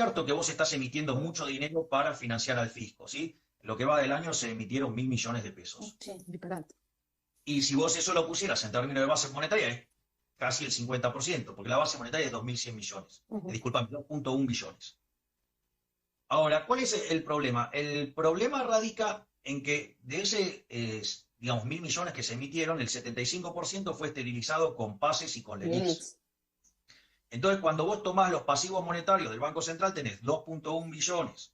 cierto que vos estás emitiendo mucho dinero para financiar al fisco, ¿sí? Lo que va del año se emitieron 1.000 millones de pesos. Sí, disparate. Y si vos eso lo pusieras en términos de base monetaria, es casi el 50%, porque la base monetaria es 2.100 millones. Disculpame, 2.1 billones. Ahora, ¿cuál es el problema? El problema radica en que de ese, digamos, 1.000 millones que se emitieron, el 75% fue esterilizado con pases y con LELIQs. Entonces, cuando vos tomás los pasivos monetarios del Banco Central, tenés 2.1 billones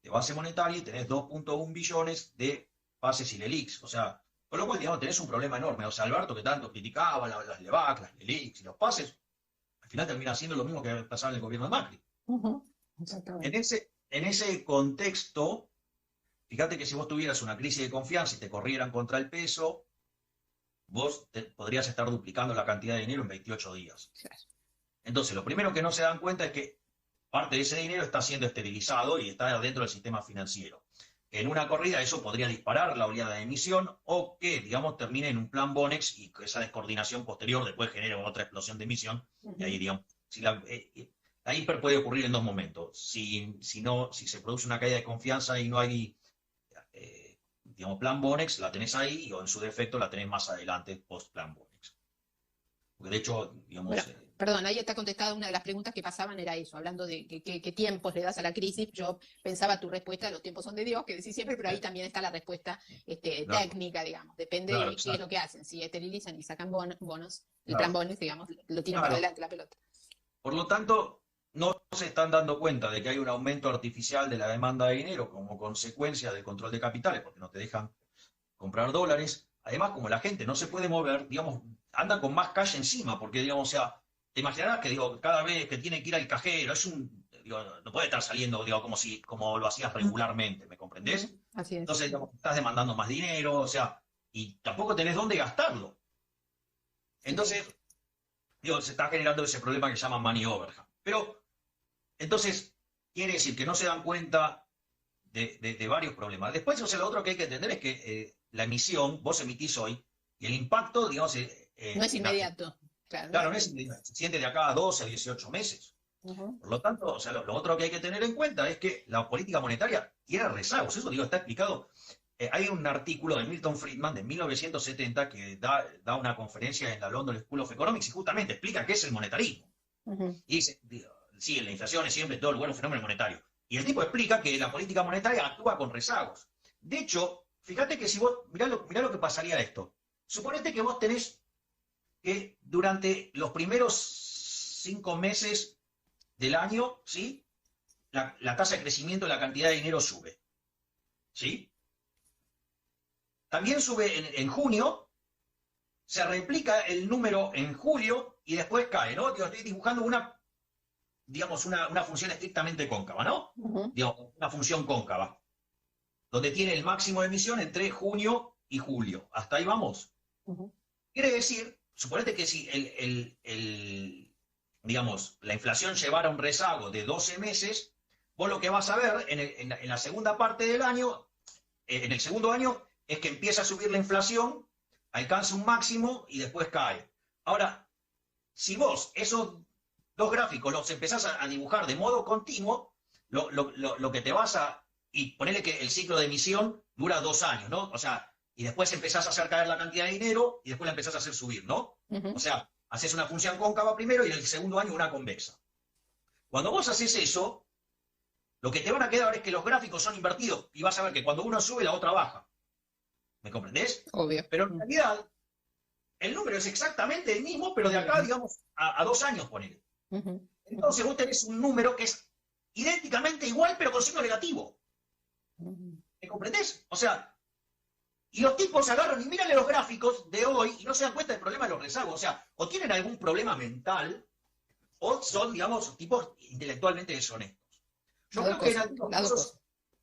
de base monetaria y tenés 2.1 billones de pases y LELIQs. O sea, con lo cual, digamos, tenés un problema enorme. O sea, Alberto, que tanto criticaba las LEBAC, las LELIQs y los pases, al final termina siendo lo mismo que pasaba en el gobierno de Macri. Exactamente. En ese contexto, fíjate que si vos tuvieras una crisis de confianza y te corrieran contra el peso, vos podrías estar duplicando la cantidad de dinero en 28 días. Claro. Entonces, lo primero que no se dan cuenta es que parte de ese dinero está siendo esterilizado y está dentro del sistema financiero. En una corrida eso podría disparar la oleada de emisión o que, digamos, termine en un plan Bonex y que esa descoordinación posterior después genere otra explosión de emisión. Y ahí, digamos, la hiper puede ocurrir en dos momentos. Si se produce una caída de confianza y no hay, digamos, plan Bonex, la tenés ahí, o en su defecto la tenés más adelante, post plan Bonex. Porque de hecho, digamos... Bueno, perdón, ahí está contestada una de las preguntas que pasaban, era eso, hablando de qué tiempos le das a la crisis. Yo pensaba tu respuesta, los tiempos son de Dios, que decís siempre, pero ahí también está la respuesta técnica, digamos. Depende de qué es lo que hacen. Si esterilizan y sacan bonos, el plan Bonex, digamos, lo tiran para adelante la pelota. Por lo tanto, no se están dando cuenta de que hay un aumento artificial de la demanda de dinero como consecuencia del control de capitales, porque no te dejan comprar dólares. Además, como la gente no se puede mover, digamos, anda con más cash encima, porque, digamos, o sea, te imaginarás que, digo, cada vez que tiene que ir al cajero, no puede estar saliendo, digo, como lo hacías regularmente, ¿me comprendés? Así es. Entonces, digamos, estás demandando más dinero, o sea, y tampoco tenés dónde gastarlo. Entonces, digo, se está generando ese problema que llaman money overhang. Pero, entonces, quiere decir que no se dan cuenta de varios problemas. Después, o sea, lo otro que hay que entender es que la emisión, vos emitís hoy, y el impacto, digamos... no es inmediato. Claro, no es inmediato. Se siente de acá a 12, 18 meses. Por lo tanto, o sea, lo otro que hay que tener en cuenta es que la política monetaria tiene rezagos. Eso, digo, está explicado. Hay un artículo de Milton Friedman de 1970 que da una conferencia en la London School of Economics y justamente explica qué es el monetarismo. Y dice, sí, la inflación es siempre todo el bueno fenómeno monetario. Y el tipo explica que la política monetaria actúa con rezagos. De hecho, fíjate que si vos, mirá lo que pasaría esto. Suponete que vos tenés que durante los primeros 5 meses del año, ¿sí? La tasa de crecimiento de la cantidad de dinero sube. ¿Sí? También sube en junio, se replica el número en julio y después cae, ¿no? Estoy dibujando digamos, una función estrictamente cóncava, ¿no? Digamos, una función cóncava, donde tiene el máximo de emisión entre junio y julio. ¿Hasta ahí vamos? Quiere decir, suponete que si digamos, la inflación llevara un rezago de 12 meses, vos lo que vas a ver en la segunda parte del año, en el segundo año, es que empieza a subir la inflación, alcanza un máximo y después cae. Ahora, si vos esos dos gráficos los empezás a dibujar de modo continuo, lo que te vas a... Y ponele que el ciclo de emisión dura 2 años, ¿no? O sea, y después empezás a hacer caer la cantidad de dinero y después la empezás a hacer subir, ¿no? O sea, haces una función cóncava primero y en el segundo año una convexa. Cuando vos haces eso, lo que te van a quedar es que los gráficos son invertidos y vas a ver que cuando uno sube, la otra baja. ¿Me comprendés? Obvio. Pero en realidad, el número es exactamente el mismo, pero de acá, digamos, a 2 años, ponele. Entonces vos tenés un número que es idénticamente igual, pero con signo negativo. ¿Me comprendés? O sea, y los tipos agarran y miran los gráficos de hoy y no se dan cuenta del problema de los rezagos. O sea, o tienen algún problema mental, o son, digamos, tipos intelectualmente deshonestos. Yo creo que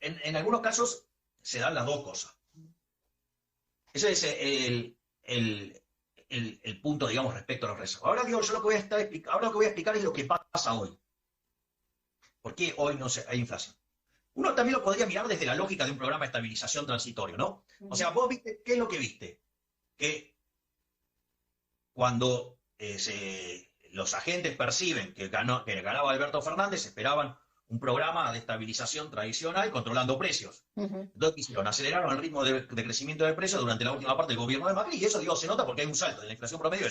en algunos casos se dan las dos cosas. Ese es el punto, digamos, respecto a los rezagos. Ahora, digo, yo lo que voy a explicar es lo que pasa hoy. ¿Por qué hoy no hay inflación? Uno también lo podría mirar desde la lógica de un programa de estabilización transitorio, ¿no? O sea, vos viste, ¿qué es lo que viste? Que cuando los agentes perciben que ganaba Alberto Fernández, esperaban un programa de estabilización tradicional controlando precios. Entonces, ¿qué hicieron? Aceleraron el ritmo de crecimiento del precio durante la última parte del gobierno de Macri, y eso, digo, se nota porque hay un salto de la inflación promedio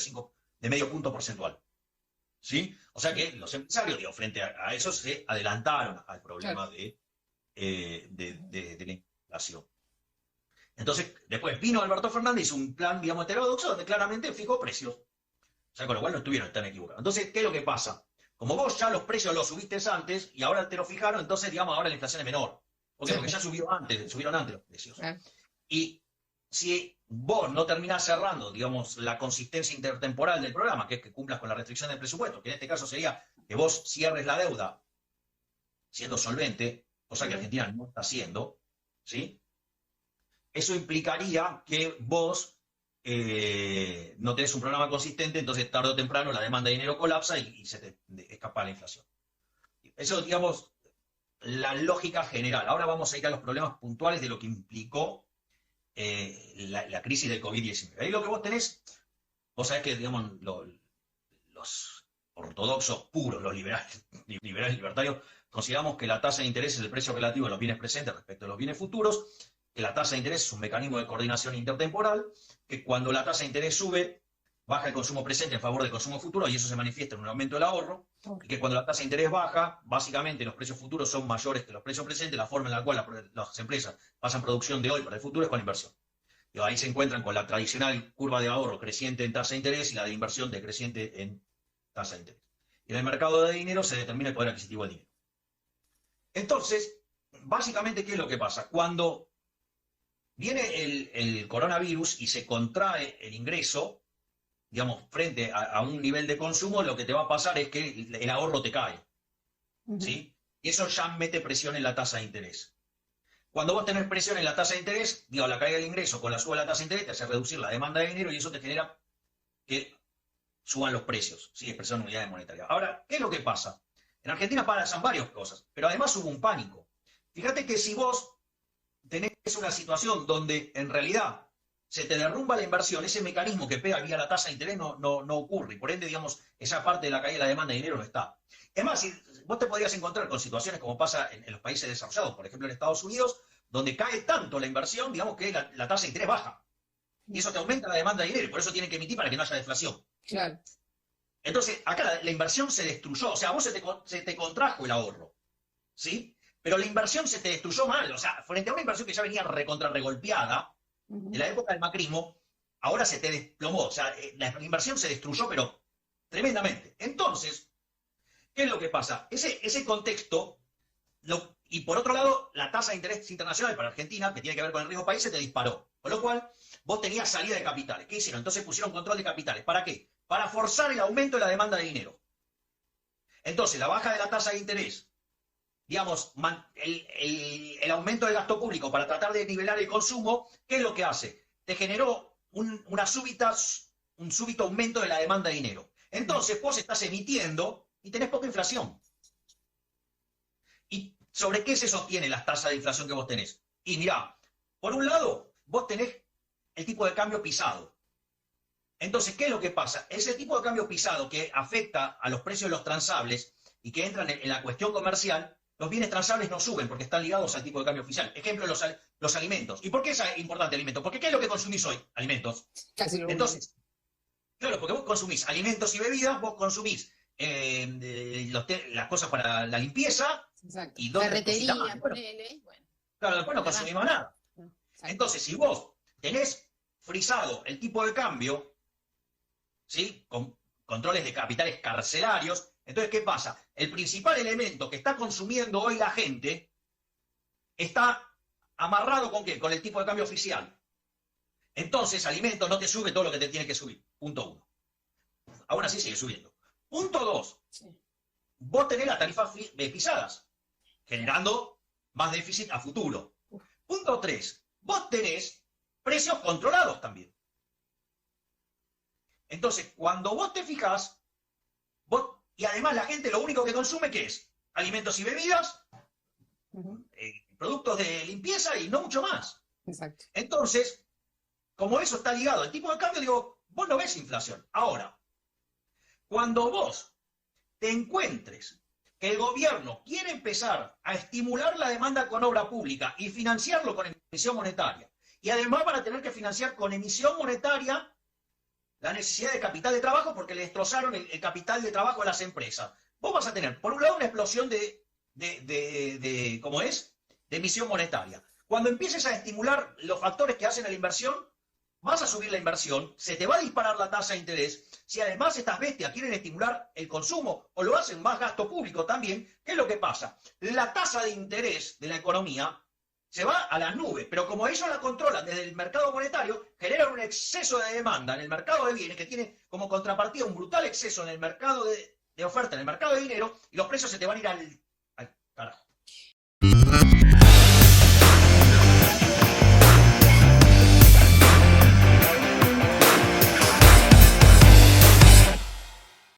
de medio punto porcentual. ¿Sí? O sea que los empresarios, digo, frente a eso, se adelantaron al problema de la inflación. Entonces, después vino Alberto Fernández, hizo un plan, digamos, heterodoxo, donde claramente fijó precios. O sea, con lo cual no estuvieron tan equivocados. Entonces, ¿qué es lo que pasa? Como vos ya los precios los subiste antes y ahora te lo fijaron, entonces, digamos, ahora la inflación es menor. ¿Por qué? Porque ya subieron antes los precios. Y si vos no terminás cerrando, digamos, la consistencia intertemporal del programa, que es que cumplas con la restricción del presupuesto, que en este caso sería que vos cierres la deuda siendo solvente, cosa que Argentina no está haciendo, ¿sí? Eso implicaría que vos no tenés un programa consistente, entonces tarde o temprano la demanda de dinero colapsa y se te escapa la inflación. Eso, digamos, la lógica general. Ahora vamos a ir a los problemas puntuales de lo que implicó la crisis del COVID-19. Ahí lo que vos tenés, vos sabés que, digamos, los ortodoxos puros, los liberales libertarios, consideramos que la tasa de interés es el precio relativo de los bienes presentes respecto a los bienes futuros, que la tasa de interés es un mecanismo de coordinación intertemporal, que cuando la tasa de interés sube, baja el consumo presente en favor del consumo futuro y eso se manifiesta en un aumento del ahorro, y que cuando la tasa de interés baja, básicamente los precios futuros son mayores que los precios presentes, la forma en la cual las empresas pasan producción de hoy para el futuro es con inversión. Y ahí se encuentran con la tradicional curva de ahorro creciente en tasa de interés y la de inversión decreciente en tasa de interés. Y en el mercado de dinero se determina el poder adquisitivo del dinero. Entonces, básicamente, ¿qué es lo que pasa? Cuando viene el coronavirus y se contrae el ingreso, digamos, frente a un nivel de consumo, lo que te va a pasar es que el ahorro te cae. ¿Sí? Y eso ya mete presión en la tasa de interés. Cuando vos tenés presión en la tasa de interés, digo, la caída del ingreso con la suba de la tasa de interés te hace reducir la demanda de dinero y eso te genera que suban los precios, ¿sí? Expresado en unidades monetarias. Ahora, ¿qué es lo que pasa? En Argentina pasan varias cosas, pero además hubo un pánico. Fíjate que si vos tenés una situación donde en realidad se te derrumba la inversión, ese mecanismo que pega vía la tasa de interés no ocurre, y por ende, digamos, esa parte de la caída de la demanda de dinero no está. Es más, si vos te podrías encontrar con situaciones como pasa en los países desarrollados, por ejemplo en Estados Unidos, donde cae tanto la inversión, digamos, que la tasa de interés baja. Y eso te aumenta la demanda de dinero, y por eso tienen que emitir para que no haya deflación. Claro. Entonces, acá la inversión se destruyó, o sea, a vos se te contrajo el ahorro, ¿sí? Pero la inversión se te destruyó mal, o sea, frente a una inversión que ya venía regolpeada, en la época del macrismo, ahora se te desplomó, o sea, la inversión se destruyó, pero tremendamente. Entonces, ¿qué es lo que pasa? Ese contexto, y por otro lado, la tasa de interés internacional para Argentina, que tiene que ver con el riesgo país, se te disparó. Con lo cual, vos tenías salida de capitales. ¿Qué hicieron? Entonces pusieron control de capitales. ¿Para qué? Para forzar el aumento de la demanda de dinero. Entonces, la baja de la tasa de interés, digamos, el aumento del gasto público para tratar de nivelar el consumo, ¿qué es lo que hace? Te generó un súbito aumento de la demanda de dinero. Entonces, vos estás emitiendo y tenés poca inflación. ¿Y sobre qué se sostienen las tasas de inflación que vos tenés? Y mirá, por un lado, vos tenés el tipo de cambio pisado. Entonces, ¿qué es lo que pasa? Ese tipo de cambio pisado que afecta a los precios de los transables y que entran en la cuestión comercial, los bienes transables no suben porque están ligados al tipo de cambio oficial. Ejemplo, los alimentos. ¿Y por qué es importante alimentos? Porque ¿qué es lo que consumís hoy? Alimentos. Casi lo Entonces, claro, porque vos consumís alimentos y bebidas, vos consumís las cosas para la limpieza. Exacto. Y ferretería, ponele. Bueno, claro, después no consumimos nada. Entonces, si vos tenés frisado el tipo de cambio, ¿sí? Con controles de capitales carcelarios, entonces, ¿qué pasa? El principal elemento que está consumiendo hoy la gente está amarrado ¿con qué? Con el tipo de cambio oficial. Entonces, alimentos no te sube todo lo que te tiene que subir. Punto 1. Aún así sigue subiendo. Punto 2. Sí. Vos tenés las tarifas pisadas, generando más déficit a futuro. Punto 3. Vos tenés precios controlados también. Entonces, cuando vos te fijás, y además la gente lo único que consume, ¿qué es? Alimentos y bebidas, productos de limpieza y no mucho más. Exacto. Entonces, como eso está ligado al tipo de cambio, digo, vos no ves inflación. Ahora, Cuando vos te encuentres que el gobierno quiere empezar a estimular la demanda con obra pública y financiarlo con emisión monetaria, y además van a tener que financiar con emisión monetaria la necesidad de capital de trabajo porque le destrozaron el capital de trabajo a las empresas. Vos vas a tener, por un lado, una explosión ¿cómo es? De emisión monetaria. Cuando empieces a estimular los factores que hacen a la inversión, vas a subir la inversión, se te va a disparar la tasa de interés. Si además estas bestias quieren estimular el consumo o lo hacen más gasto público también, ¿qué es lo que pasa? La tasa de interés de la economía se va a las nubes, pero como ellos la controlan desde el mercado monetario, generan un exceso de demanda en el mercado de bienes que tiene como contrapartida un brutal exceso en el mercado de oferta, en el mercado de dinero, y los precios se te van a ir al carajo.